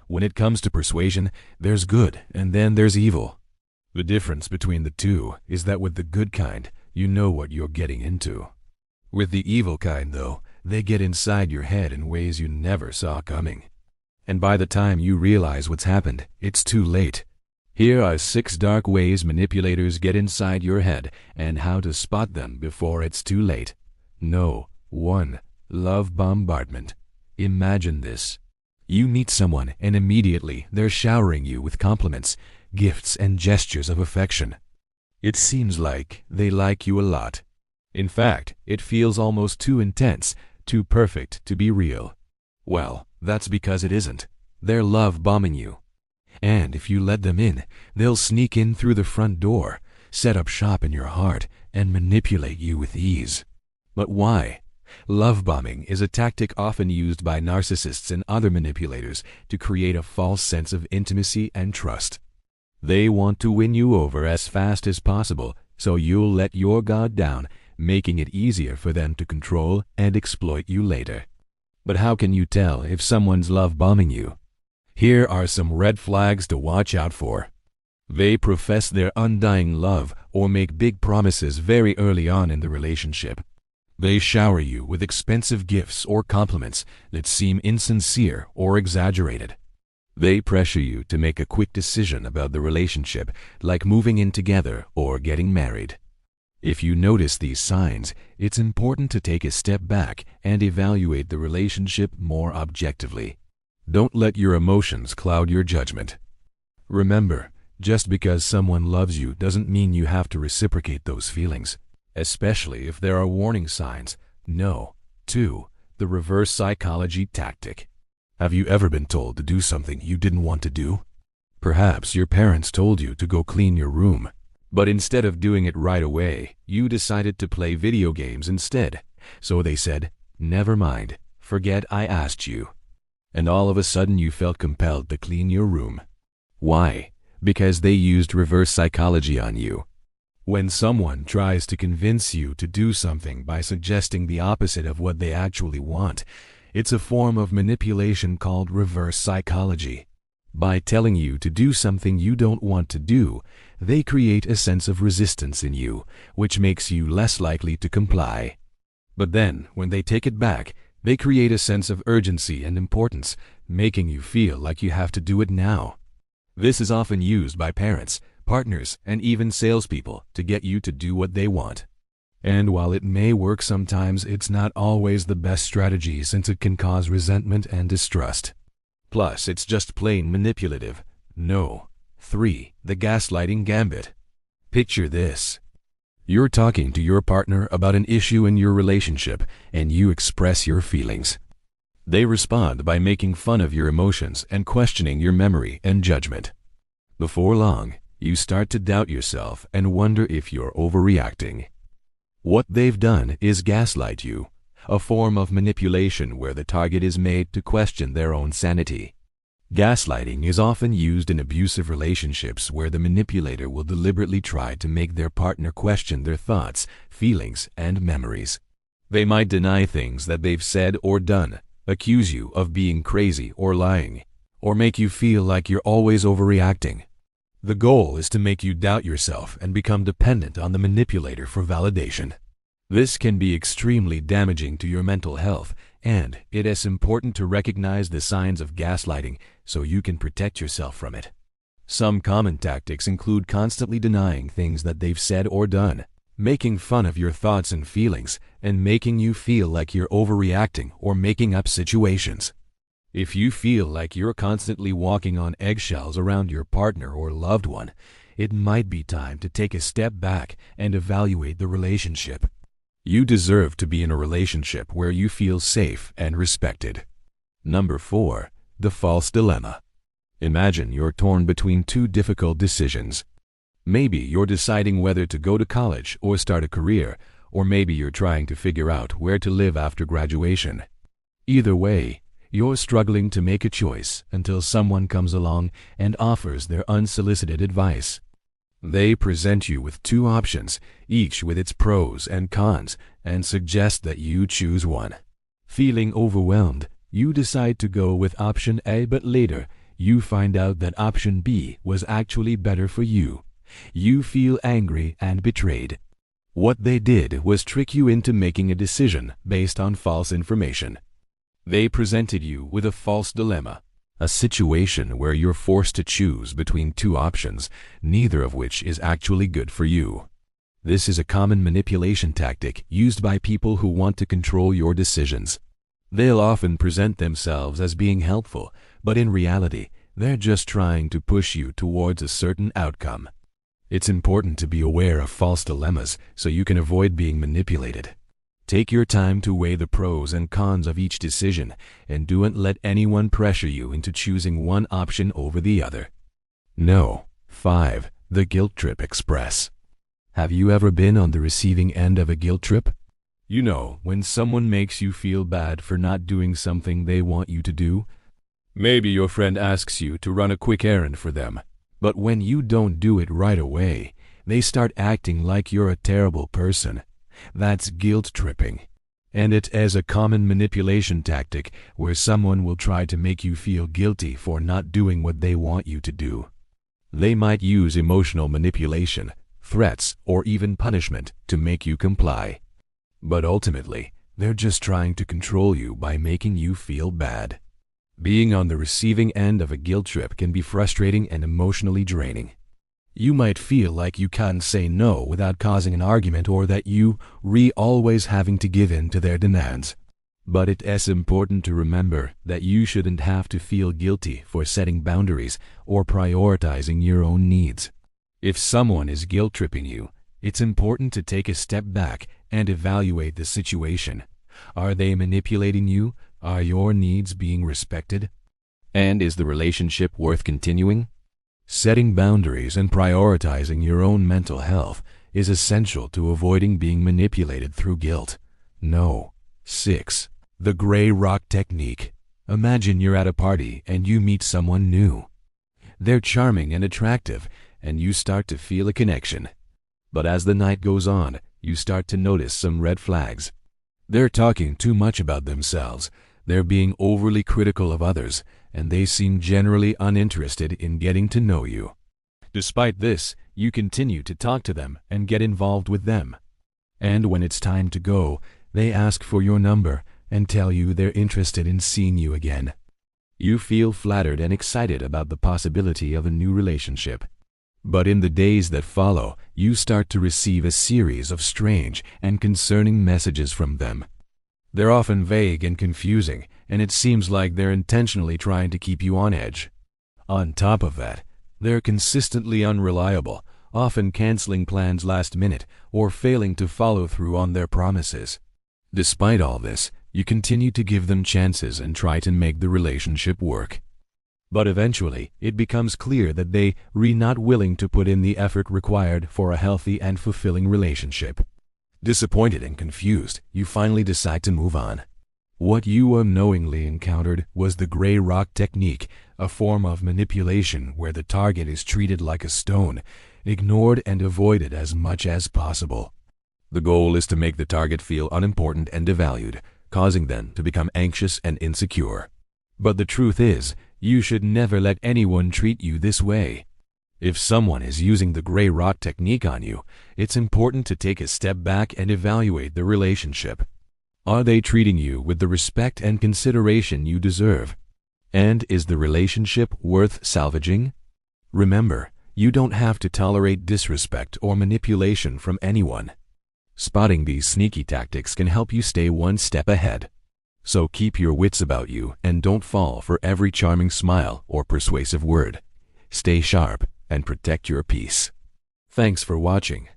When it comes to persuasion, there's good and then there's evil. The difference between the two is that with the good kind, you know what you're getting into. With the evil kind, though, they get inside your head in ways you never saw coming. And by the time you realize what's happened, it's too late. Here are 6 dark ways manipulators get inside your head and how to spot them before it's too late. No. 1. Love bombardment. Imagine this. You meet someone and immediately they're showering you with compliments, gifts, and gestures of affection. It seems like they like you a lot. In fact, it feels almost too intense, too perfect to be real. Well, that's because it isn't. They're love bombing you. And if you let them in, they'll sneak in through the front door, set up shop in your heart, and manipulate you with ease. But why? Love bombing is a tactic often used by narcissists and other manipulators to create a false sense of intimacy and trust. They want to win you over as fast as possible, so you'll let your guard down, making it easier for them to control and exploit you later. But how can you tell if someone's love bombing you? Here are some red flags to watch out for. They profess their undying love or make big promises very early on in the relationship. They shower you with expensive gifts or compliments that seem insincere or exaggerated. They pressure you to make a quick decision about the relationship, like moving in together or getting married. If you notice these signs, it's important to take a step back and evaluate the relationship more objectively. Don't let your emotions cloud your judgment. Remember, just because someone loves you doesn't mean you have to reciprocate those feelings, especially if there are warning signs. No. 2. The reverse psychology tactic. Have you ever been told to do something you didn't want to do? Perhaps your parents told you to go clean your room, but instead of doing it right away, you decided to play video games instead. So they said, "Never mind, forget I asked you." And all of a sudden you felt compelled to clean your room. Why? Because they used reverse psychology on you. When someone tries to convince you to do something by suggesting the opposite of what they actually want, it's a form of manipulation called reverse psychology. By telling you to do something you don't want to do, they create a sense of resistance in you, which makes you less likely to comply. But then, when they take it back, they create a sense of urgency and importance, making you feel like you have to do it now. This is often used by parents, partners, and even salespeople to get you to do what they want. And while it may work sometimes, it's not always the best strategy since it can cause resentment and distrust. Plus, it's just plain manipulative. No. 3. The gaslighting gambit. Picture this. You're talking to your partner about an issue in your relationship, and you express your feelings. They respond by making fun of your emotions and questioning your memory and judgment. Before long, you start to doubt yourself and wonder if you're overreacting. What they've done is gaslight you, a form of manipulation where the target is made to question their own sanity. Gaslighting is often used in abusive relationships where the manipulator will deliberately try to make their partner question their thoughts, feelings, and memories. They might deny things that they've said or done, accuse you of being crazy or lying, or make you feel like you're always overreacting. The goal is to make you doubt yourself and become dependent on the manipulator for validation. This can be extremely damaging to your mental health, and it is important to recognize the signs of gaslighting so you can protect yourself from it. Some common tactics include constantly denying things that they've said or done, making fun of your thoughts and feelings, and making you feel like you're overreacting or making up situations. If you feel like you're constantly walking on eggshells around your partner or loved one, it might be time to take a step back and evaluate the relationship. You deserve to be in a relationship where you feel safe and respected. Number 4. The false dilemma. Imagine you're torn between 2 difficult decisions. Maybe you're deciding whether to go to college or start a career, or maybe you're trying to figure out where to live after graduation. Either way, you're struggling to make a choice until someone comes along and offers their unsolicited advice. They present you with 2 options, each with its pros and cons, and suggest that you choose one. Feeling overwhelmed, you decide to go with option A, but later, you find out that option B was actually better for you. You feel angry and betrayed. What they did was trick you into making a decision based on false information. They presented you with a false dilemma, a situation where you're forced to choose between two options, neither of which is actually good for you. This is a common manipulation tactic used by people who want to control your decisions. They'll often present themselves as being helpful, but in reality, they're just trying to push you towards a certain outcome. It's important to be aware of false dilemmas so you can avoid being manipulated. Take your time to weigh the pros and cons of each decision, and don't let anyone pressure you into choosing one option over the other. No. 5. The Guilt Trip Express. Have you ever been on the receiving end of a guilt trip? You know, when someone makes you feel bad for not doing something they want you to do. Maybe your friend asks you to run a quick errand for them, but when you don't do it right away, they start acting like you're a terrible person. That's guilt tripping. And it is a common manipulation tactic where someone will try to make you feel guilty for not doing what they want you to do. They might use emotional manipulation, threats, or even punishment to make you comply. But ultimately, they're just trying to control you by making you feel bad. Being on the receiving end of a guilt trip can be frustrating and emotionally draining. You might feel like you can't say no without causing an argument, or that you always having to give in to their demands. But it is important to remember that you shouldn't have to feel guilty for setting boundaries or prioritizing your own needs. If someone is guilt-tripping you, it's important to take a step back and evaluate the situation. Are they manipulating you? Are your needs being respected? And is the relationship worth continuing? Setting boundaries and prioritizing your own mental health is essential to avoiding being manipulated through guilt. No. 6. The Gray Rock Technique. Imagine you're at a party and you meet someone new. They're charming and attractive, and you start to feel a connection. But as the night goes on, you start to notice some red flags. They're talking too much about themselves, they're being overly critical of others, and they seem generally uninterested in getting to know you. Despite this, you continue to talk to them and get involved with them. And when it's time to go, they ask for your number and tell you they're interested in seeing you again. You feel flattered and excited about the possibility of a new relationship. But in the days that follow, you start to receive a series of strange and concerning messages from them. They're often vague and confusing, and it seems like they're intentionally trying to keep you on edge. On top of that, they're consistently unreliable, often canceling plans last minute or failing to follow through on their promises. Despite all this, you continue to give them chances and try to make the relationship work. But eventually, it becomes clear that they are not willing to put in the effort required for a healthy and fulfilling relationship. Disappointed and confused, you finally decide to move on. What you unknowingly encountered was the Gray Rock Technique, a form of manipulation where the target is treated like a stone, ignored and avoided as much as possible. The goal is to make the target feel unimportant and devalued, causing them to become anxious and insecure. But the truth is, you should never let anyone treat you this way. If someone is using the Gray Rock Technique on you, it's important to take a step back and evaluate the relationship. Are they treating you with the respect and consideration you deserve? And is the relationship worth salvaging? Remember, you don't have to tolerate disrespect or manipulation from anyone. Spotting these sneaky tactics can help you stay one step ahead. So keep your wits about you and don't fall for every charming smile or persuasive word. Stay sharp and protect your peace. Thanks for watching.